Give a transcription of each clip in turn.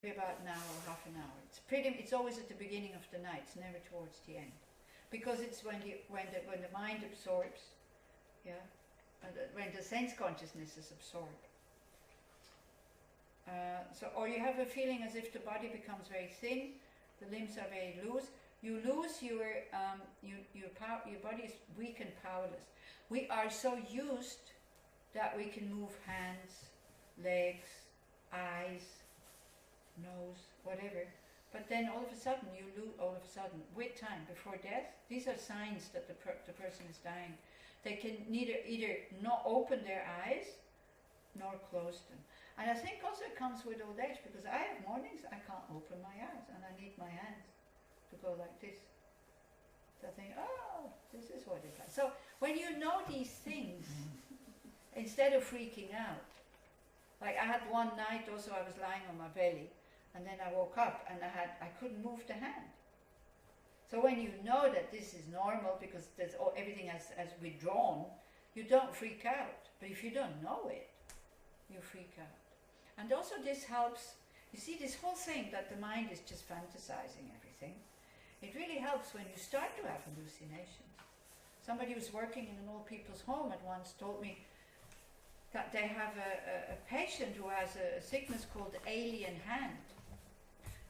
about an hour or half an hour. It's always at the beginning of the night. It's never towards the end, because it's when the mind absorbs, yeah, when the sense consciousness is absorbed. Or you have a feeling as if the body becomes very thin, the limbs are very loose. You lose your body is weak and powerless. We are so used that we can move hands, legs, eyes, nose, whatever. But then all of a sudden you lose. All of a sudden, with time, before death, these are signs that the person is dying. They can either not open their eyes nor close them. And I think also it comes with old age, because I have mornings I can't open my eyes and I need my hands to go like this. So I think, oh, this is what it's like. So when you know these things, instead of freaking out, like I had one night also, I was lying on my belly and then I woke up and I couldn't move the hand. So when you know that this is normal, because everything has withdrawn, you don't freak out. But if you don't know it, you freak out. And also this helps, you see, this whole thing that the mind is just fantasizing everything, it really helps when you start to have hallucinations. Somebody who was working in an old people's home at once told me that they have a patient who has a sickness called alien hand.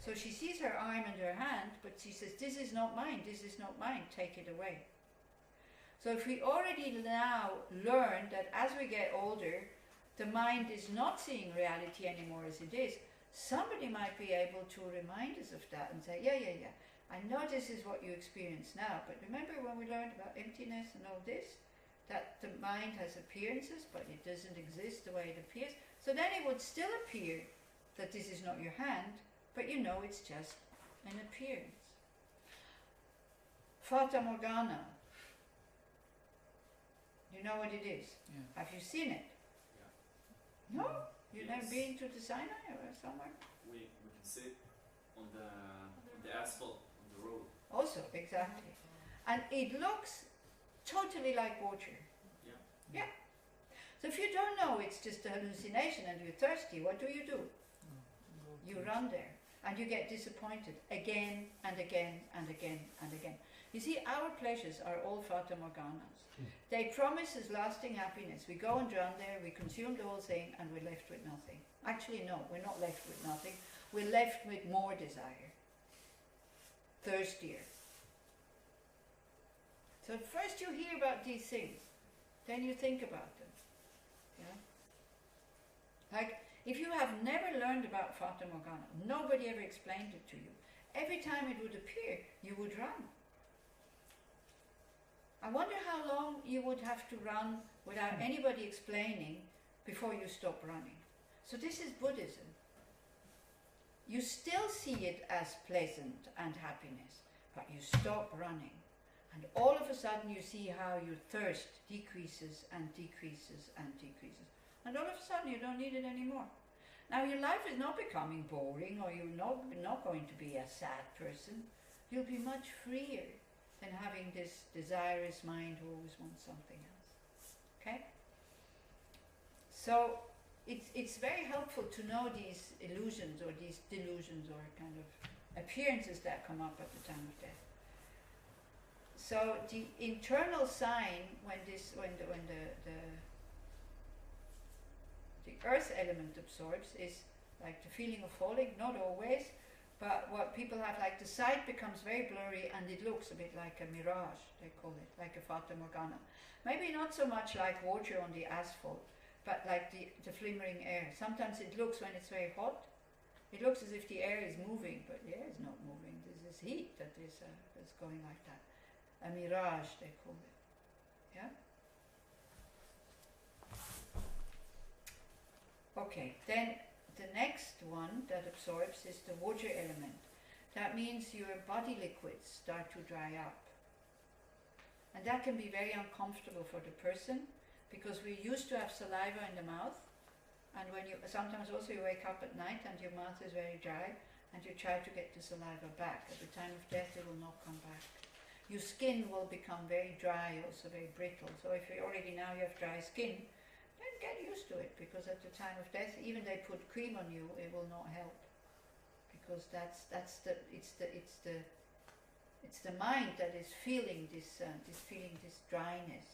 So she sees her arm and her hand, but she says, this is not mine, this is not mine, take it away. So if we already now learn that as we get older, the mind is not seeing reality anymore as it is, somebody might be able to remind us of that and say, yeah, I know this is what you experience now, but remember when we learned about emptiness and all this, that the mind has appearances, but it doesn't exist the way it appears. So then it would still appear that this is not your hand, but you know it's just an appearance. Fata Morgana. You know what it is? Yeah. Have you seen it? Yeah. No? You've never been to the Sinai or somewhere? We can sit on the asphalt on the road. Also, exactly. And it looks totally like water. Yeah. Yeah. So if you don't know it's just a hallucination and you're thirsty, what do? You run there and you get disappointed again and again and again and again. You see, our pleasures are all Fata Morganas. They promise us lasting happiness. We go and run there, we consume the whole thing, and we're left with nothing. Actually, no, we're not left with nothing. We're left with more desire. Thirstier. So first you hear about these things, then you think about them. Yeah? Like, if you have never learned about Fata Morgana, nobody ever explained it to you, every time it would appear, you would run. I wonder how long you would have to run without anybody explaining before you stop running. So this is Buddhism. You still see it as pleasant and happiness, but you stop running. And all of a sudden you see how your thirst decreases and decreases and decreases. And all of a sudden you don't need it anymore. Now your life is not becoming boring, or you're not going to be a sad person. You'll be much freer than having this desirous mind who always wants something else. Okay? So it's very helpful to know these illusions or these delusions or kind of appearances that come up at the time of death. So the internal sign when the earth element absorbs is like the feeling of falling, not always, but what people have, like the sight becomes very blurry and it looks a bit like a mirage, they call it, like a Fata Morgana. Maybe not so much like water on the asphalt, but like the flimmering air. Sometimes it looks, when it's very hot, it looks as if the air is moving, but the air is not moving. This is heat that is that's going like that. A mirage, they call it. Yeah? Okay, then the next one that absorbs is the water element. That means your body liquids start to dry up. And that can be very uncomfortable for the person, because we're used to have saliva in the mouth, and when you sometimes also you wake up at night and your mouth is very dry and you try to get the saliva back. At the time of death it will not come back. Your skin will become very dry, also very brittle. So if you already now you have dry skin, then get used to it, because at the time of death, even they put cream on you, it will not help. because it's the mind that is feeling this dryness.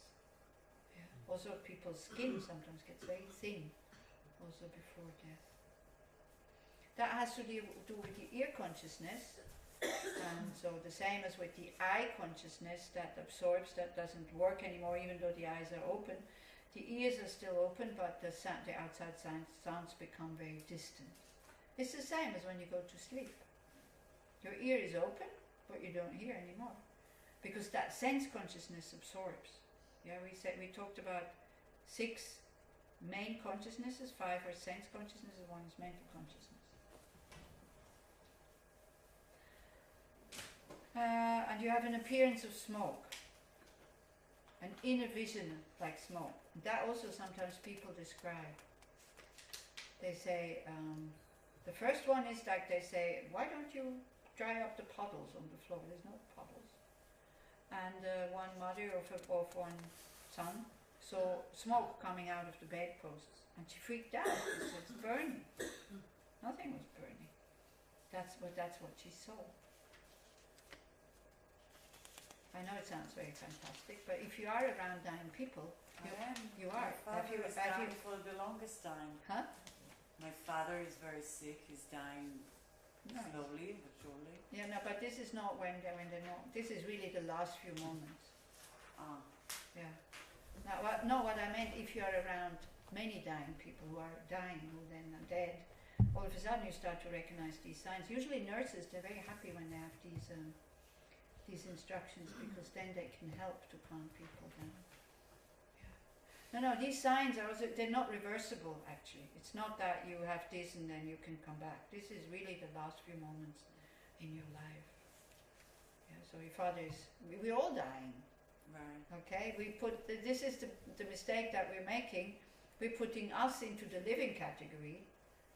Yeah. Also, people's skin sometimes gets very thin, also before death. That has to do with the ear consciousness, and so the same as with the eye consciousness that absorbs, that doesn't work anymore, even though the eyes are open. The ears are still open, but the outside sounds become very distant. It's the same as when you go to sleep. Your ear is open, but you don't hear anymore, because that sense consciousness absorbs. Yeah, we talked about 6 main consciousnesses, 5 are sense consciousnesses, 1 is mental consciousness. And you have an appearance of smoke, an inner vision like smoke. That also sometimes people describe. They say, the first one is like they say, why don't you dry up the puddles on the floor? There's no puddles. And one mother of one son saw smoke coming out of the bedposts, and she freaked out. She said, it's burning. Nothing was burning. That's what she saw. I know it sounds very fantastic, but if you are around dying people, you are. My father is dying for the longest time. Huh? My father is very sick. He's dying No. slowly but surely. Yeah, no, but this is not when they're not. This is really the last few moments. Ah. Yeah. Now, what I meant, if you are around many dying people who are dying, who then are dead, all of a sudden you start to recognize these signs. Usually nurses, they're very happy when they have these instructions, because then they can help to calm people down. Yeah. No, these signs are also, they're not reversible actually. It's not that you have this and then you can come back. This is really the last few moments in your life. Yeah, so your father is, we're all dying. Right. Okay, this is the mistake that we're making. We're putting us into the living category,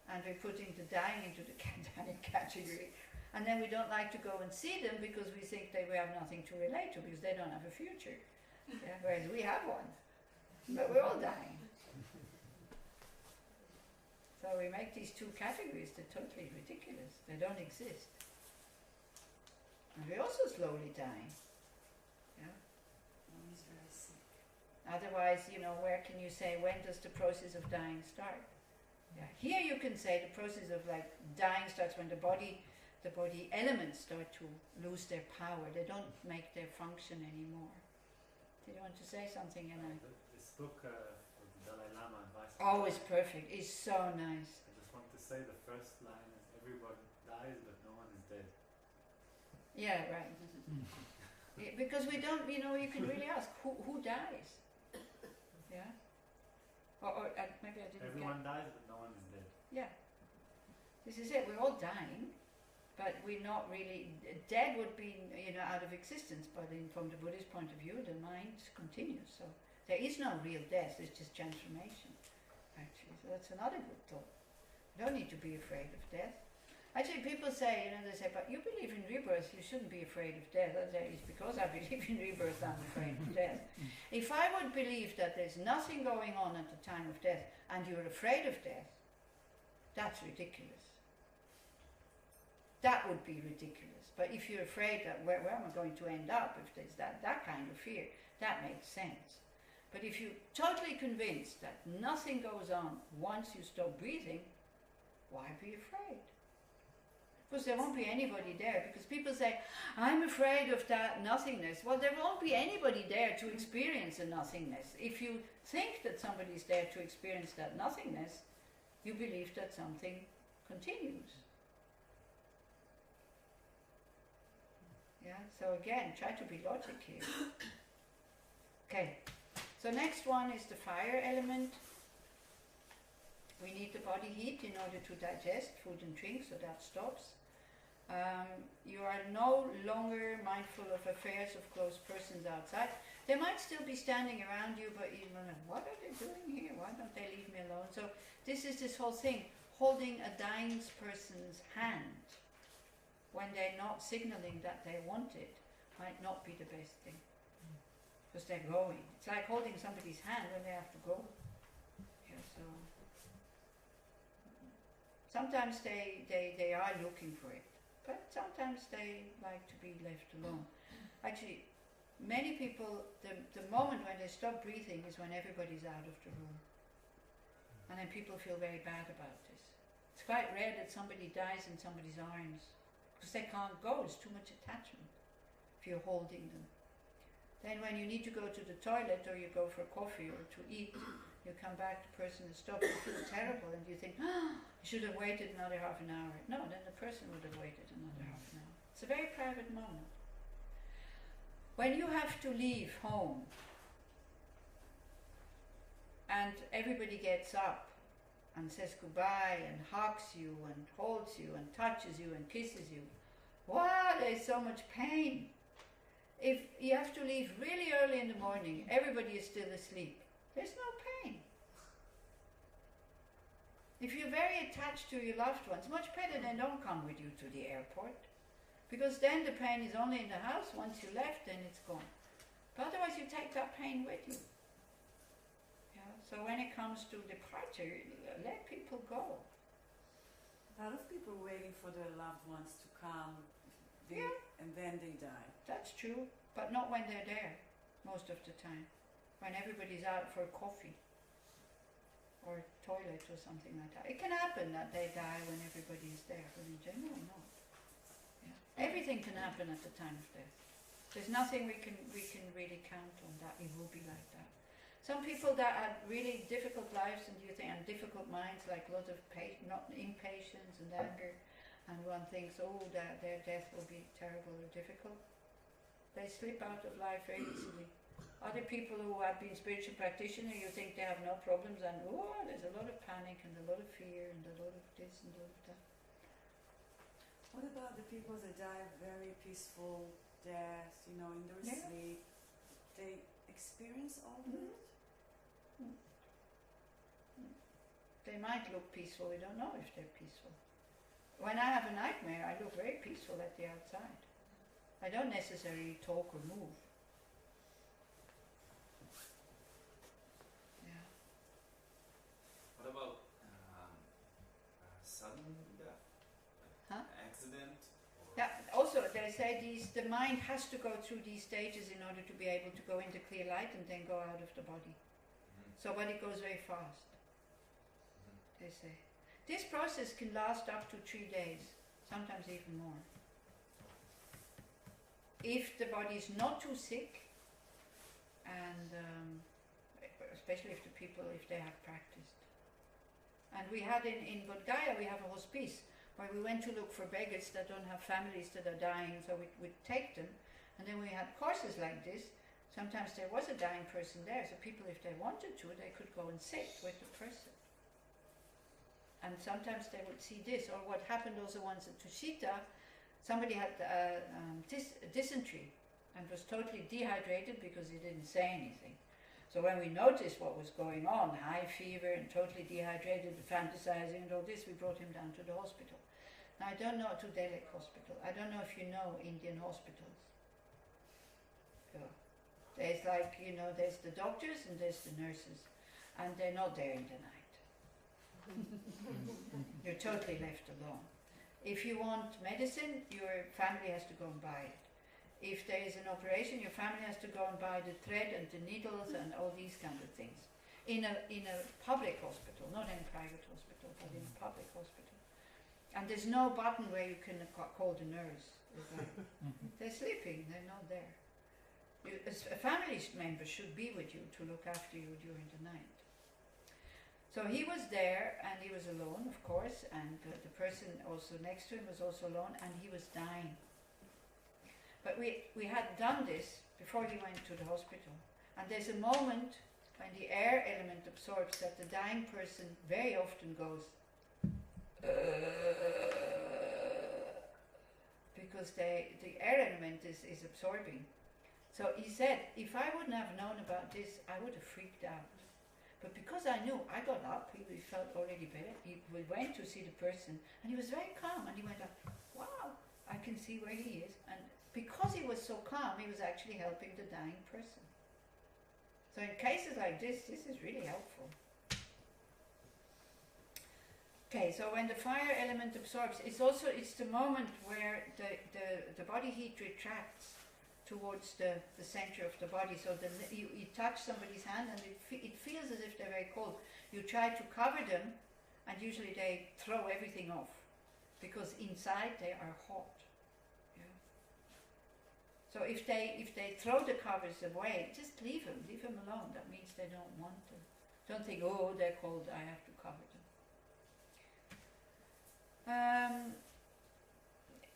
and we're putting the dying into the dying category. And then we don't like to go and see them because we think we have nothing to relate to, because they don't have a future. Yeah, whereas we have one. But we're all dying. So we make these 2 categories, they're totally ridiculous. They don't exist. And we're also slowly dying. Yeah. He's very sick. Otherwise, where can you say, when does the process of dying start? Yeah. Here you can say the process of dying starts when the body elements start to lose their power. They don't make their function anymore. Did you want to say something, Anna? This book of the Dalai Lama advice. Oh, it's perfect. It's so nice. I just want to say the first line is, everyone dies but no one is dead. Yeah, right. Yeah, because we don't, you can really ask, who dies? Yeah? Or maybe I didn't Everyone dies but no one is dead. Yeah. This is it. We're all dying, but we're not really. Dead would be, out of existence, but from the Buddhist point of view, the mind continues. So there is no real death, it's just transformation, actually. So that's another good thought. You don't need to be afraid of death. Actually, people say, they say, but you believe in rebirth, you shouldn't be afraid of death. I say, it's because I believe in rebirth, I'm afraid of death. If I would believe that there's nothing going on at the time of death, and you're afraid of death, that's ridiculous. That would be ridiculous. But if you're afraid that where am I going to end up, if there's that kind of fear, that makes sense. But if you're totally convinced that nothing goes on once you stop breathing, why be afraid? Because there won't be anybody there. Because people say, I'm afraid of that nothingness. Well, there won't be anybody there to experience a nothingness. If you think that somebody's there to experience that nothingness, you believe that something continues. Yeah, so again, try to be logic here. Okay, so next one is the fire element. We need the body heat in order to digest food and drink, so that stops. You are no longer mindful of affairs of close persons outside. They might still be standing around you, but you know, what are they doing here? Why don't they leave me alone? So this is this whole thing, holding a dying person's hand when they're not signaling that they want it might not be the best thing, because they're going. It's like holding somebody's hand when they have to go. Yeah, so Sometimes they are looking for it, but sometimes they like to be left alone. Actually, many people, the moment when they stop breathing is when everybody's out of the room. And then people feel very bad about this. It's quite rare that somebody dies in somebody's arms, because they can't go, it's too much attachment if you're holding them. Then when you need to go to the toilet, or you go for coffee or to eat, you come back, the person has stopped, you feel terrible, and you think, oh, you should have waited another half an hour. No, then the person would have waited another half an hour. It's a very private moment. When you have to leave home, and everybody gets up and says goodbye and hugs you and holds you and touches you and kisses you, wow, there's so much pain. If you have to leave really early in the morning, everybody is still asleep, there's no pain. If you're very attached to your loved ones, much better they don't come with you to the airport, because then the pain is only in the house. Once you left, then it's gone. But otherwise you take that pain with you. Yeah? So when it comes to departure, let people go. A lot of people waiting for their loved ones to come, Yeah. and then they die. That's true, but not when they're there, most of the time. When everybody's out for coffee or toilet or something like that. It can happen that they die when everybody is there, but in general, not. Yeah. Everything can happen at the time of death. There's nothing we can really count on that it will be like that. Some people that had really difficult lives and difficult minds, like a lot of impatience and anger, and one thinks, oh, that their death will be terrible or difficult. They slip out of life very easily. Other people who have been spiritual practitioners, you think they have no problems, and oh, there's a lot of panic and a lot of fear and a lot of this and a lot of that. What about the people that die very peaceful deaths, in their sleep? They experience all of it? They might look peaceful, we don't know if they're peaceful. When I have a nightmare, I look very peaceful at the outside. I don't necessarily talk or move. Yeah. What about sudden death? Like accident? Yeah, also they say the mind has to go through these stages in order to be able to go into clear light and then go out of the body. So, but it goes very fast, they say. This process can last up to 3 days, sometimes even more. If the body is not too sick, and especially if they have practiced. And we had in Bodh Gaya, we have a hospice where we went to look for beggars that don't have families that are dying, so we'd take them, and then we had courses like this. Sometimes there was a dying person there, so people, if they wanted to, they could go and sit with the person. And sometimes they would see this, or what happened also once at Tushita, somebody had dysentery and was totally dehydrated because he didn't say anything. So when we noticed what was going on, high fever and totally dehydrated, fantasizing and all this, we brought him down to the hospital. Now I don't know, to Delek Hospital. I don't know if you know Indian hospitals. So, there's there's the doctors and there's the nurses, and they're not there in the night. You're totally left alone. If you want medicine, your family has to go and buy it. If there is an operation, your family has to go and buy the thread and the needles and all these kind of things. In a public hospital, not in a private hospital, but in a public hospital. And there's no button where you can call the nurse. They're sleeping, they're not there. A family member should be with you to look after you during the night. So he was there, and he was alone, of course, and the person also next to him was also alone, and he was dying. But we had done this before he went to the hospital. And there's a moment when the air element absorbs that the dying person very often goes because the air element is absorbing. So he said, if I wouldn't have known about this, I would have freaked out. But because I knew, I got up, he felt already better. We went to see the person, and he was very calm, and he went up, wow, I can see where he is. And because he was so calm, he was actually helping the dying person. So in cases like this is really helpful. Okay, so when the fire element absorbs, it's the moment where the body heat retracts towards the center of the body. So you touch somebody's hand and it feels as if they're very cold. You try to cover them, and usually they throw everything off because inside they are hot. Yeah. So if they throw the covers away, just leave them alone. That means they don't want them. Don't think, oh, they're cold, I have to cover them.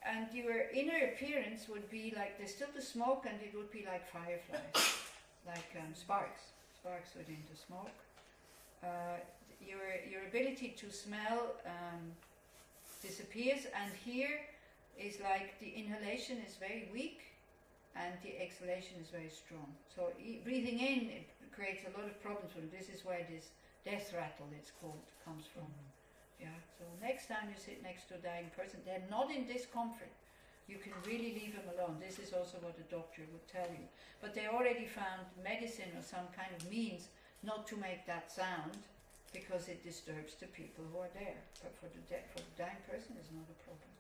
And your inner appearance would be like, there's still the smoke, and it would be like fireflies, like sparks within the smoke. Your ability to smell disappears, and here is like the inhalation is very weak and the exhalation is very strong. So breathing in, it creates a lot of problems for them. This is where this death rattle, it's called, comes from. Yeah. So next time you sit next to a dying person, they're not in discomfort. You can really leave them alone. This is also what a doctor would tell you. But they already found medicine or some kind of means not to make that sound because it disturbs the people who are there. But for the dying person, it's not a problem.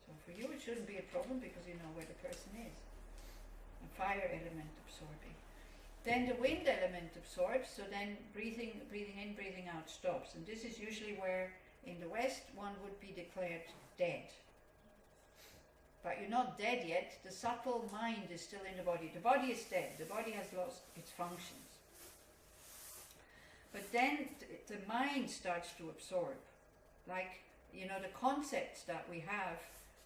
So for you, it shouldn't be a problem because you know where the person is. A fire element absorbing. Then the wind element absorbs, so then breathing in, breathing out stops. And this is usually where, in the West, one would be declared dead. But you're not dead yet. The subtle mind is still in the body. The body is dead. The body has lost its functions. But then the mind starts to absorb. Like, the concepts that we have,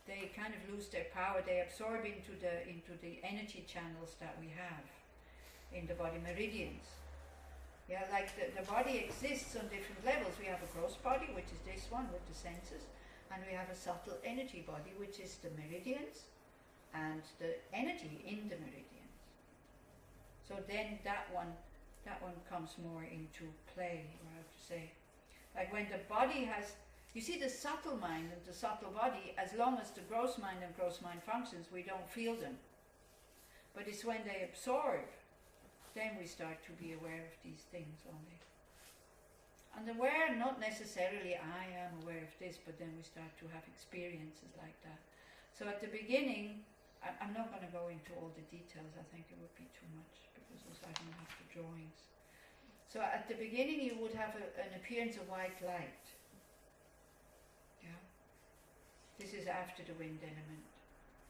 they kind of lose their power. They absorb into the energy channels that we have in the body, meridians. Yeah, like the body exists on different levels. We have a gross body, which is this one with the senses, and we have a subtle energy body, which is the meridians and the energy in the meridians. So then that one comes more into play, I have to say. Like when the body has, you see the subtle mind and the subtle body, as long as the gross mind and gross mind functions, we don't feel them. But it's when they absorb, then we start to be aware of these things only. And aware, not necessarily I am aware of this, but then we start to have experiences like that. So at the beginning, I'm not going to go into all the details, I think it would be too much, because I don't have the drawings. So at the beginning you would have an appearance of white light. Yeah. This is after the wind element.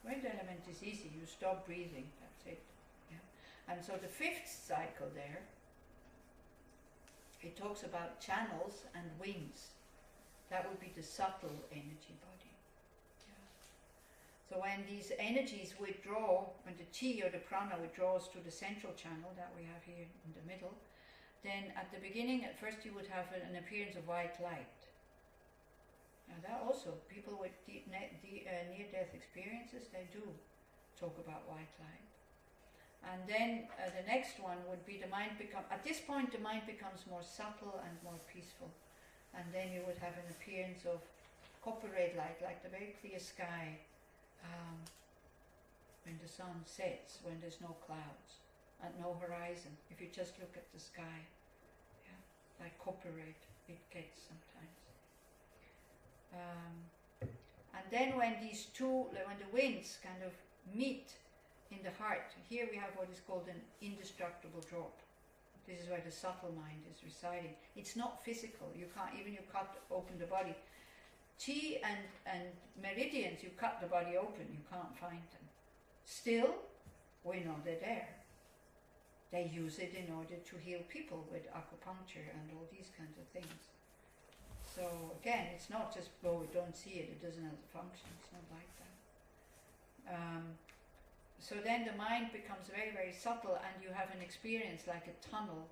Wind element is easy, you stop breathing, that's it. And so the fifth cycle there, it talks about channels and winds. That would be the subtle energy body. Yeah. So when these energies withdraw, when the chi or the prana withdraws to the central channel that we have here in the middle, then at the beginning, at first you would have an appearance of white light. Now that also, people with near-death experiences, they do talk about white light. And then the next one would be at this point the mind becomes more subtle and more peaceful. And then you would have an appearance of copper red light, like the very clear sky when the sun sets, when there's no clouds and no horizon. If you just look at the sky, yeah, like copper red it gets sometimes. And then when the winds kind of meet in the heart, here we have what is called an indestructible drop. This is where the subtle mind is residing. It's not physical. You can't, even you cut open the body. Chi and meridians, you cut the body open, you can't find them. Still, we know they're there. They use it in order to heal people with acupuncture and all these kinds of things. So again, it's not just, oh, we don't see it doesn't have a function. It's not like that. So then the mind becomes very, very subtle, and you have an experience like a tunnel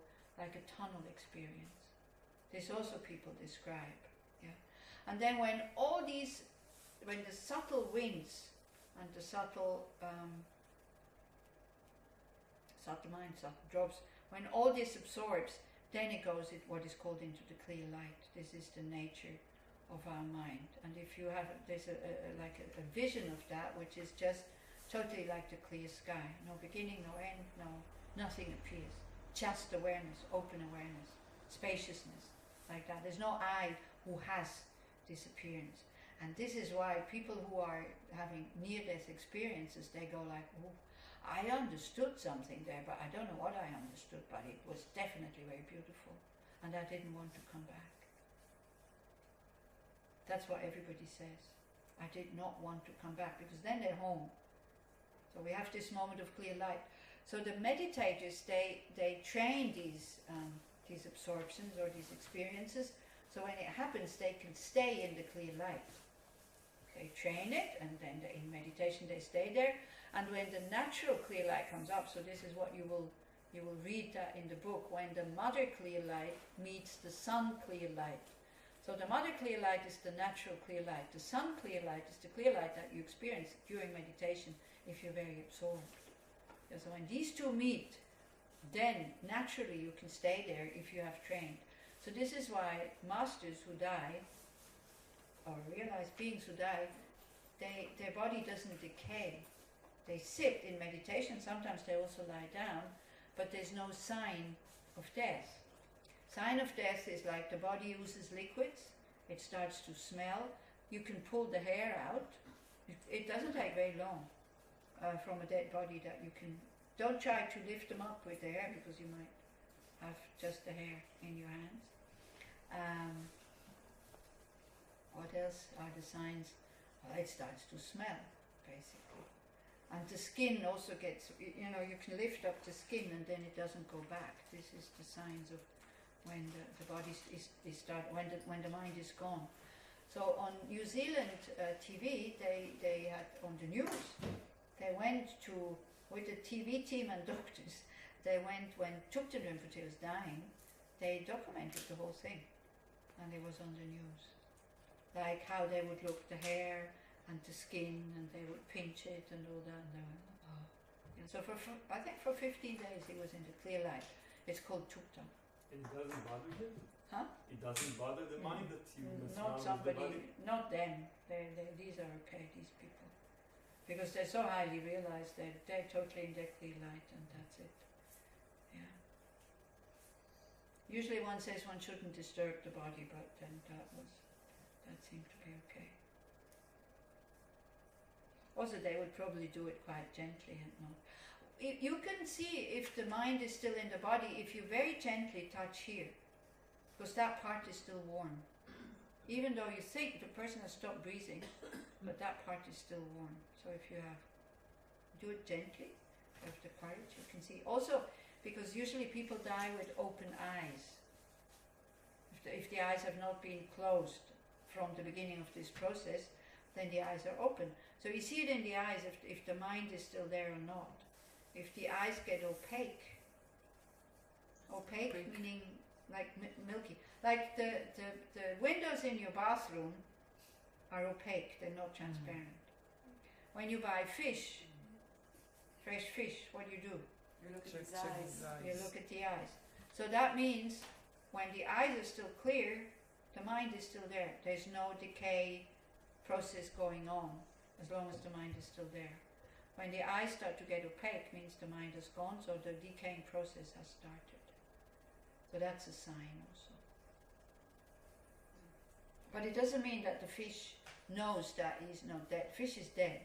experience. This also people describe. Yeah. And then when the subtle winds and the subtle mind, subtle drops, when all this absorbs, then it goes what is called into the clear light. This is the nature of our mind. And if you have, there's a vision of that, which is just totally like the clear sky. No beginning, no end, nothing appears. Just awareness, open awareness, spaciousness. like that. There's no I who has this appearance. And this is why people who are having near-death experiences, they go like, oh, I understood something there, but I don't know what I understood, but it was definitely very beautiful. And I didn't want to come back. That's what everybody says. I did not want to come back, because then they're home. So we have this moment of clear light. So the meditators, they train these absorptions or these experiences, so when it happens, they can stay in the clear light. They train it, and then in meditation they stay there. And when the natural clear light comes up, so this is what you will read that in the book, when the mother clear light meets the sun clear light. So the mother clear light is the natural clear light. The sun clear light is the clear light that you experience during meditation if you're very absorbed. So when these two meet, then naturally you can stay there if you have trained. So this is why masters who die, or realized beings who die, their body doesn't decay. They sit in meditation, sometimes they also lie down, but there's no sign of death. Sign of death is like the body uses liquids, it starts to smell, you can pull the hair out. It doesn't take very long from a dead body that you can. Don't try to lift them up with the hair, because you might have just the hair in your hands. What else are the signs? Well, it starts to smell, basically. And the skin also gets, you can lift up the skin and then it doesn't go back. This is the signs of when the body when the mind is gone. So on New Zealand TV, they had on the news, they went to, with the TV team and doctors, they went, when Thupten Rinpoche was dying, they documented the whole thing, and it was on the news. Like how they would look, the hair and the skin, and they would pinch it and all that, and they went, oh. Yeah, so I think for 15 days he was in the clear light. It's called Thupten. It doesn't bother him? Huh? It doesn't bother the mind that you mess not around with the somebody, body? not them. These are okay, these people. Because they're so highly realized, they're totally in their clear light, and that's it. Yeah. Usually one says one shouldn't disturb the body, but then that seemed to be okay. Also, they would probably do it quite gently and not. You can see if the mind is still in the body if you very gently touch here, because that part is still warm. Even though you think the person has stopped breathing, but that part is still warm. So if you do it gently, have the courage, you can see. Also, because usually people die with open eyes. If the eyes have not been closed from the beginning of this process, then the eyes are open. So you see it in the eyes if the mind is still there or not. If the eyes get opaque meaning like milky, like the windows in your bathroom are opaque, they're not transparent. When you buy fish, fresh fish, what do? You look at Check his his eyes. eyes. You look at the eyes. So that means when the eyes are still clear, the mind is still there. There's no decay process going on as long as the mind is still there. When the eyes start to get opaque, means the mind is gone, so the decaying process has started. So that's a sign also. But it doesn't mean that the fish knows that he's not dead. Fish is dead.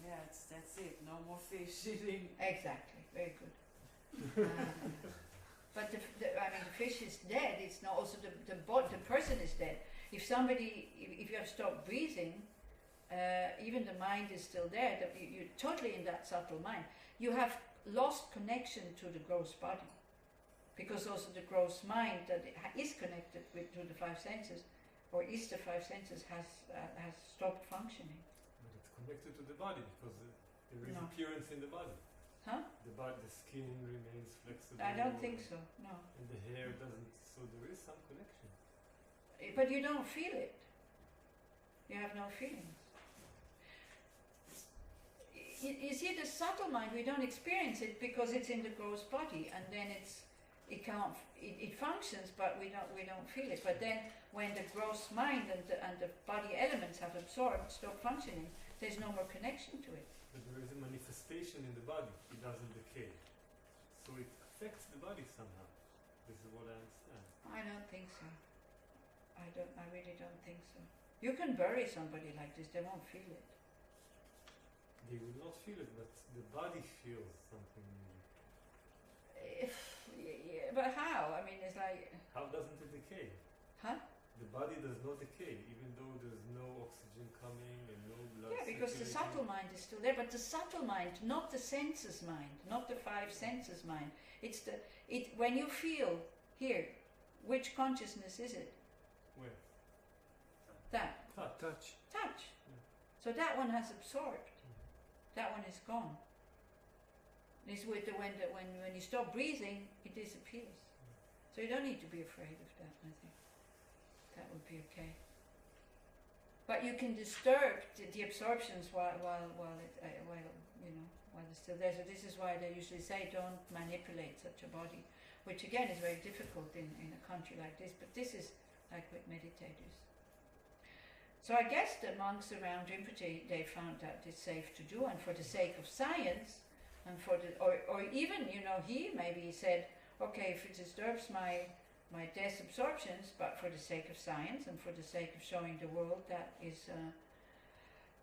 Yeah, that's it. No more fish eating. Exactly. Very good. But the fish is dead. It's not also the person is dead. If you have stopped breathing, even the mind is still there. You're totally in that subtle mind. You have lost connection to the gross body, because also the gross mind that is connected to the five senses, or is the five senses, has stopped functioning. But it's connected to the body because there is No. appearance in the body. Huh? The skin remains flexible. I don't think so. No. And the hair doesn't. So there is some connection. But you don't feel it. You have no feelings. You see, the subtle mind, we don't experience it because it's in the gross body, and then it functions, but we don't feel it. But then, when the gross mind and the body elements have absorbed, stop functioning, there's no more connection to it. But there is a manifestation in the body. It doesn't decay. So it affects the body somehow. This is what I understand. I don't think so. I really don't think so. You can bury somebody like this, they won't feel it. They will not feel it, but the body feels something. Yeah, but how? I mean, it's like, How doesn't it decay? huh? The body does not decay, even though there's no oxygen coming and no blood Yeah, because the circulating. subtle mind is still there, but the subtle mind, not the senses mind, not the five senses mind. It's when you feel here, which consciousness is it? Where? That Touch. touch. Yeah. So that one has absorbed. That one is gone. It's with when you stop breathing, it disappears. So you don't need to be afraid of that. I think that would be okay. But you can disturb the absorptions while it's still there. So this is why they usually say don't manipulate such a body, which again is very difficult in a country like this. But this is like with meditators. So I guess the monks around Rinpoche, they found that it's safe to do, and for the sake of science, and for the or even he maybe said, okay, if it disturbs my death absorptions, but for the sake of science and for the sake of showing the world that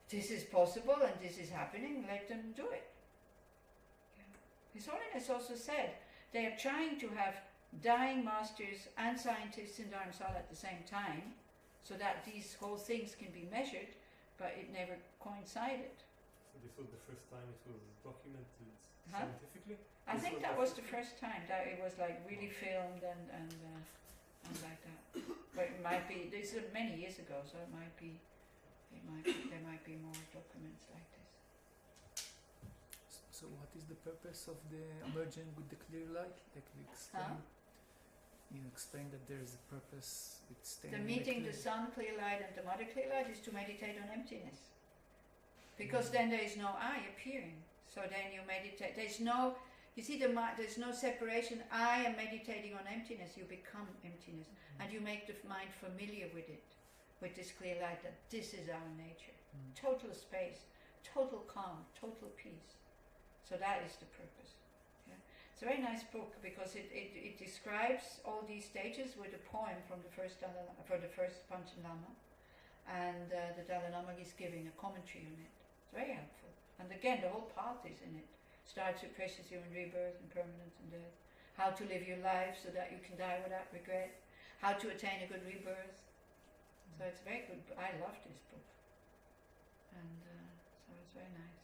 this is possible and this is happening, let them do it. Yeah. His Holiness also said they are trying to have dying masters and scientists in Dharamsala at the same time, so that these whole things can be measured, but it never coincided. So this was the first time it was documented Huh? scientifically? I This think was that the was first the first time that it was like really filmed and like that. But it might be, this is many years ago, so there might be more documents like this. So what is the purpose of the emerging with the clear light? Like you explain, you explain that there is a purpose with staying The in meeting clear the sun clear light and the mother clear light is to meditate on emptiness. Because then there is no I appearing. So then you meditate, there's no separation. I am meditating on emptiness, you become emptiness. And you make the mind familiar with it, with this clear light, that this is our nature. Total space, total calm, total peace. So that is the purpose. Yeah. It's a very nice book because it describes all these stages with a poem from the first Panchen Lama. And the Dalai Lama is giving a commentary on it. It's very helpful. And again, the whole path is in it. Starts with precious human rebirth and permanence and death. How to live your life so that you can die without regret. How to attain a good rebirth. So it's very good. I love this book. And so it's very nice.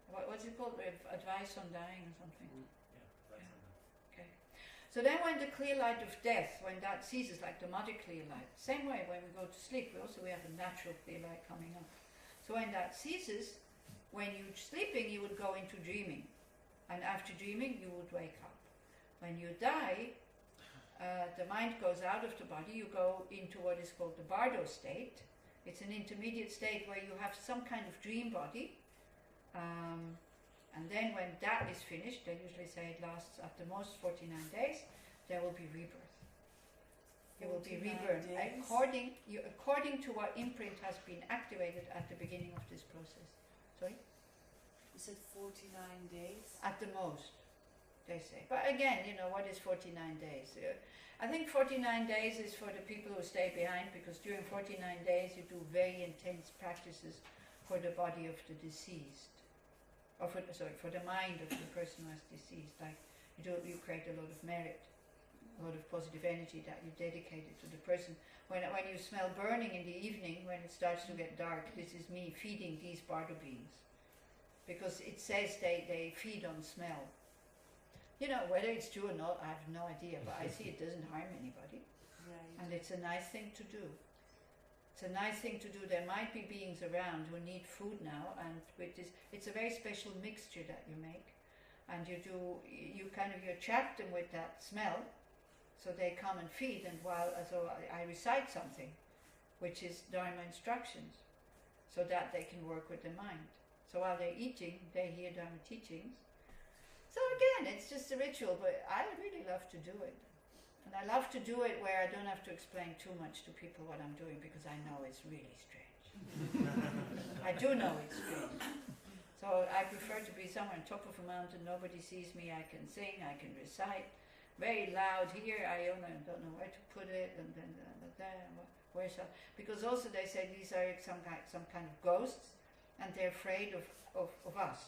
What's it called? Advice on dying or something? Yeah, that's enough. Okay. So then when the clear light of death, when that ceases, like the mother clear light, same way when we go to sleep, we have a natural clear light coming up. So when that ceases, when you're sleeping, you would go into dreaming. And after dreaming, you would wake up. When you die, the mind goes out of the body, you go into what is called the bardo state. It's an intermediate state where you have some kind of dream body. And then when that is finished, they usually say it lasts at the most 49 days, there will be rebirth. There will be 49 rebirth days? according to what imprint has been activated at the beginning of this process. Sorry? You said 49 days? At the most, they say. But again, what is 49 days? I think 49 days is for the people who stay behind, because during 49 days you do very intense practices for the body of the deceased. Or for the mind of the person who has deceased. Like you create a lot of merit, a lot of positive energy that you dedicated to the person. When you smell burning in the evening, when it starts to get dark, this is me feeding these bardo beings. Because it says they feed on smell. Whether it's true or not, I have no idea, but I see it doesn't harm anybody. Right. And it's a nice thing to do. It's a nice thing to do. There might be beings around who need food now, and with this, it's a very special mixture that you make. And you trap them with that smell, so they come and feed, and so I recite something, which is Dharma instructions, so that they can work with the mind. So while they're eating, they hear Dharma teachings. So again, it's just a ritual, but I really love to do it. And I love to do it where I don't have to explain too much to people what I'm doing, because I know it's really strange. I do know it's strange. So I prefer to be somewhere on top of a mountain, nobody sees me, I can sing, I can recite, very loud here. I don't know where to put it, and then there, where's that? Because also they say these are some kind of ghosts, and they're afraid of us,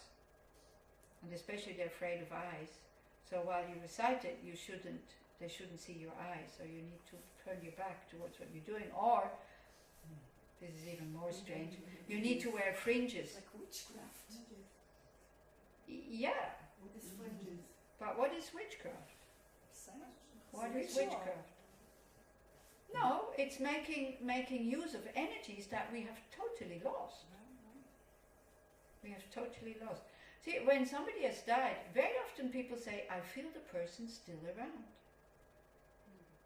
and especially they're afraid of eyes. So while you recite it, they shouldn't see your eyes, so you need to turn your back towards what you're doing, or this is even more strange. You need to wear fringes. Like witchcraft. Yeah. What is fringes? But what is witchcraft? Science. What is witchcraft? No, it's making use of energies that we have totally lost. We have totally lost. See, when somebody has died, very often people say, I feel the person still around.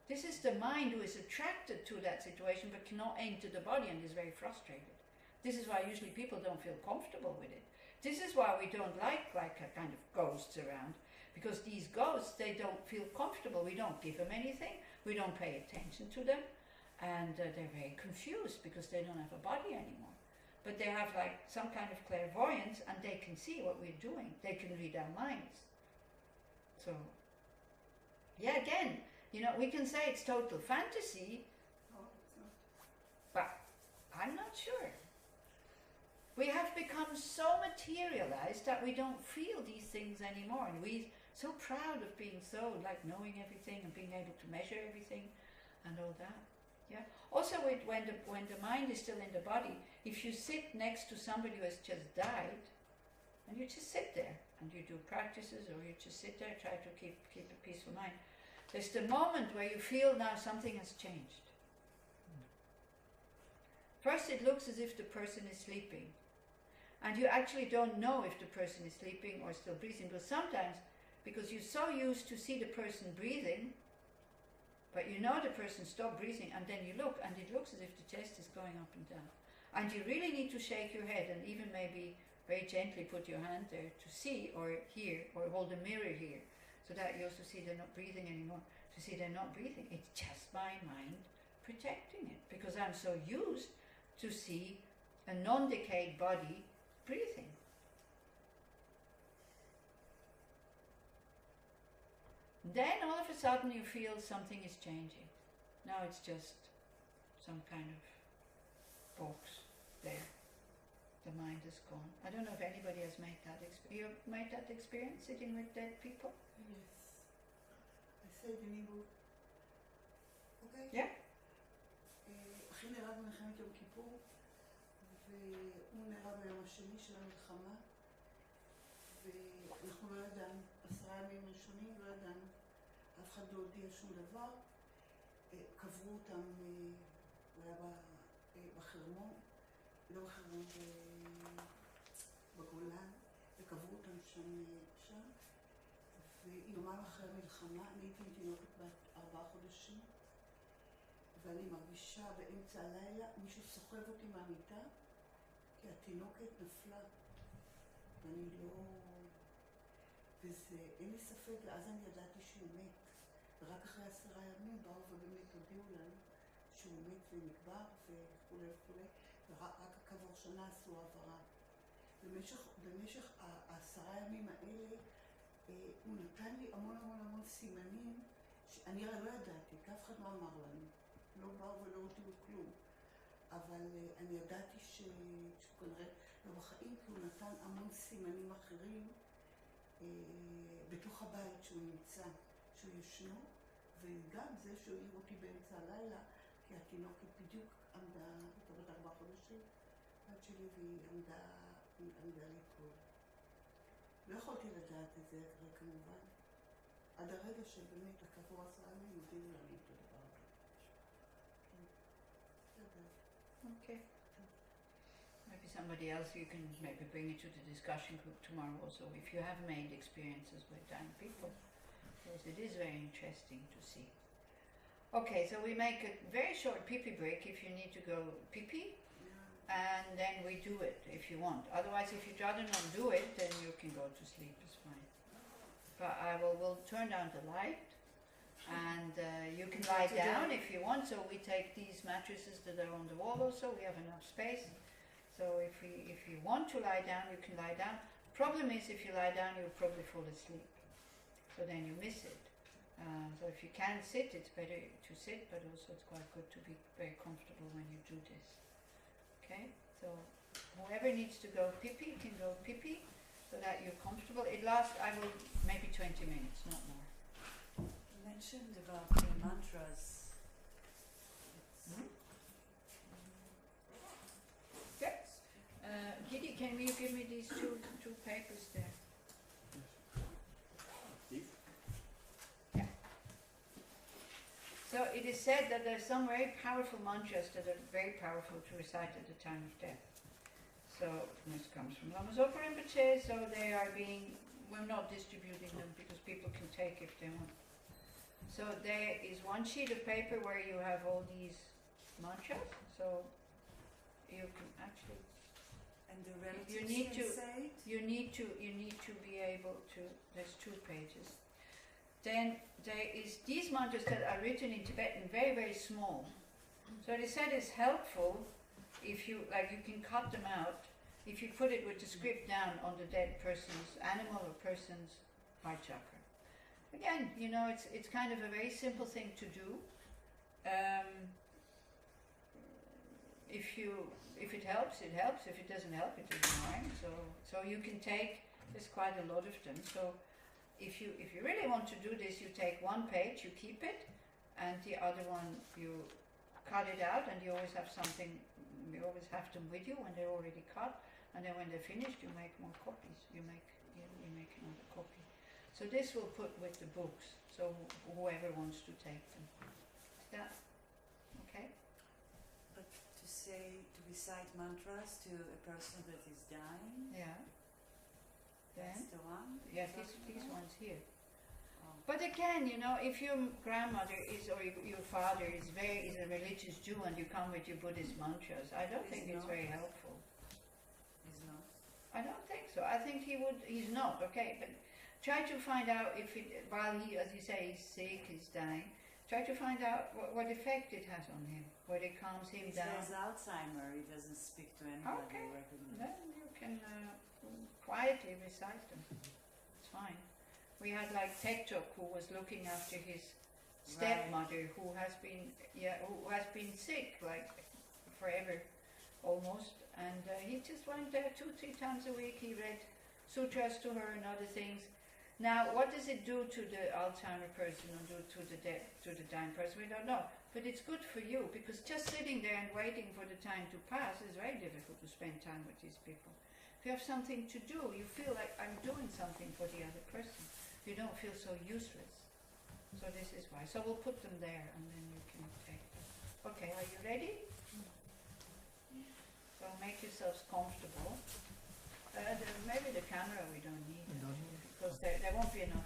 This is the mind who is attracted to that situation but cannot enter the body and is very frustrated. This is why usually people don't feel comfortable with it. This is why we don't like a kind of ghosts around, because these ghosts, they don't feel comfortable. We don't give them anything, we don't pay attention to them, and they're very confused because they don't have a body anymore. But they have like some kind of clairvoyance, and they can see what we're doing. They can read our minds. So, yeah, again, you know, we can say it's total fantasy, but I'm not sure. We have become so materialized that we don't feel these things anymore, and we're so proud of being so, like, knowing everything and being able to measure everything and all that. Yeah. Also, when the mind is still in the body, if you sit next to somebody who has just died, and you just sit there and you do practices, or you just sit there, try to keep a peaceful mind. There's the moment where you feel now something has changed. First it looks as if the person is sleeping, and you actually don't know if the person is sleeping or still breathing, because sometimes, because you're so used to see the person breathing, but you know the person stopped breathing, and then you look and it looks as if the chest is going up and down, and you really need to shake your head and even maybe very gently put your hand there to see or hear, or hold a mirror here, so that you also see they're not breathing anymore. To see they're not breathing, it's just my mind projecting it, because I'm so used to see a non-decayed body breathing. Then all of a sudden you feel something is changing. Now it's just some kind of box there. The mind is gone. I don't know if anybody has made that experience. You made that experience sitting with dead people? Yes. I said בניגוד. אוקיי? Yeah. אחי נהרג במלחמת יום כיפור, והוא נהרג ביום השני של המלחמה, ואנחנו לא ידענו, 10 ימים ראשונים לא ידענו, אף אחד לא הודיע שום דבר, קברו אותם, הוא היה בחרמון, לא בחרמון, בגולן, וקברו אותם שם, ויומיים אחרי המלחמה, אני הייתי עם תינוקת בת 4 חודשים, ואני מרגישה באמצע הלילה מישהו סוחב אותי מהמיטה, כי התינוקת נפלה, ואני לא... וזה, אין לי ספק, ואז אני ידעתי שהוא מת, ורק אחרי 10 ימים באו ובאמת הודיעו לנו שהוא מת ונקבר וכולי וכולי, ורק כעבור שנה עשו העברה. במשך 10 ימים האלה הוא נתן לי המון סימנים שאני הרי לא ידעתי, כי אף אחד לא אמר לנו, לא באו ולא הודיעו כלום, אבל אני ידעתי שהוא כנראה לא בחיים, כי הוא נתן המון סימנים אחרים בתוך הבית שהוא נמצא, שהוא ישנו, וגם זה שהוא העיר אותי באמצע הלילה, כי התינוקת בדיוק עמדה, הייתה בת 4 חודשים, בת שלי, והיא עמדה ליפול. לא יכולתי לדעת את זה כמובן, עד הרגע שבאמת כעבור 10 ימים הודיעו לנו את הדבר הזה. Okay. Maybe somebody else, you can maybe bring it to the discussion group tomorrow also, if you have made experiences with dying people, because it is very interesting to see. Okay, so we make a very short pee-pee break if you need to go pee-pee, and then we do it if you want. Otherwise, if you'd rather not do it, then you can go to sleep, it's fine. But we'll turn down the light, and you can lie down if you want. So we take these mattresses that are on the wall also, we have enough space. So if you want to lie down, you can lie down. Problem is, if you lie down, you'll probably fall asleep. So then you miss it. So if you can sit, it's better to sit, but also it's quite good to be very comfortable when you do this. Okay, so whoever needs to go pee-pee can go pee-pee so that you're comfortable. It lasts, maybe 20 minutes, not more. You mentioned about the mantras. Okay. Giddy, can you give me these two papers there? These? Yeah. So it is said that there's some very powerful mantras that are very powerful to recite at the time of death. So this comes from Lam Rim October, so they are we're not distributing them because people can take if they want. So there is one sheet of paper where you have all these mantras, so you can actually, And the relatives you need can to say it? you need to be able to, there's 2 pages. Then there is these mantras that are written in Tibetan, very, very small. So they said it's helpful if you, you can cut them out, if you put it with the script down on the dead person's animal or person's heart chakra. Again, it's kind of a very simple thing to do. If it helps, it helps. If it doesn't help, it doesn't harm. So you can take, there's quite a lot of them. So if you really want to do this, you take 1 page, you keep it, and the other one you cut it out, and you always have something. You always have them with you when they're already cut, and then when they're finished, you make more copies. You make another copy. So this will put with the books. So whoever wants to take them. Is that okay? But to recite mantras to a person that is dying, Yeah. that's Then the one? yeah, you're these talking about? ones here. Oh. But again, if your grandmother is or your father is a religious Jew and you come with your Buddhist mantras, I don't think it's very helpful. He's not. I don't think so. I think he's not, okay, but try to find out while he, as you say, he's sick, he's dying, try to find out what effect it has on him, whether it calms him He down. has Alzheimer, he doesn't speak to anybody Okay. regularly. Then you can quietly recite them. It's fine. We had Tektok, who was looking after his stepmother, who has been sick forever, almost, and he just went there 2-3 times a week. He read sutras to her and other things. Now, what does it do to the Alzheimer person or do to the dying person? We don't know. But it's good for you, because just sitting there and waiting for the time to pass is very difficult to spend time with these people. If you have something to do, you feel like I'm doing something for the other person. You don't feel so useless. So this is why. So we'll put them there and then you can take them. Okay, are you ready? So make yourselves comfortable. Maybe the camera we don't need, We don't need. because there won't be enough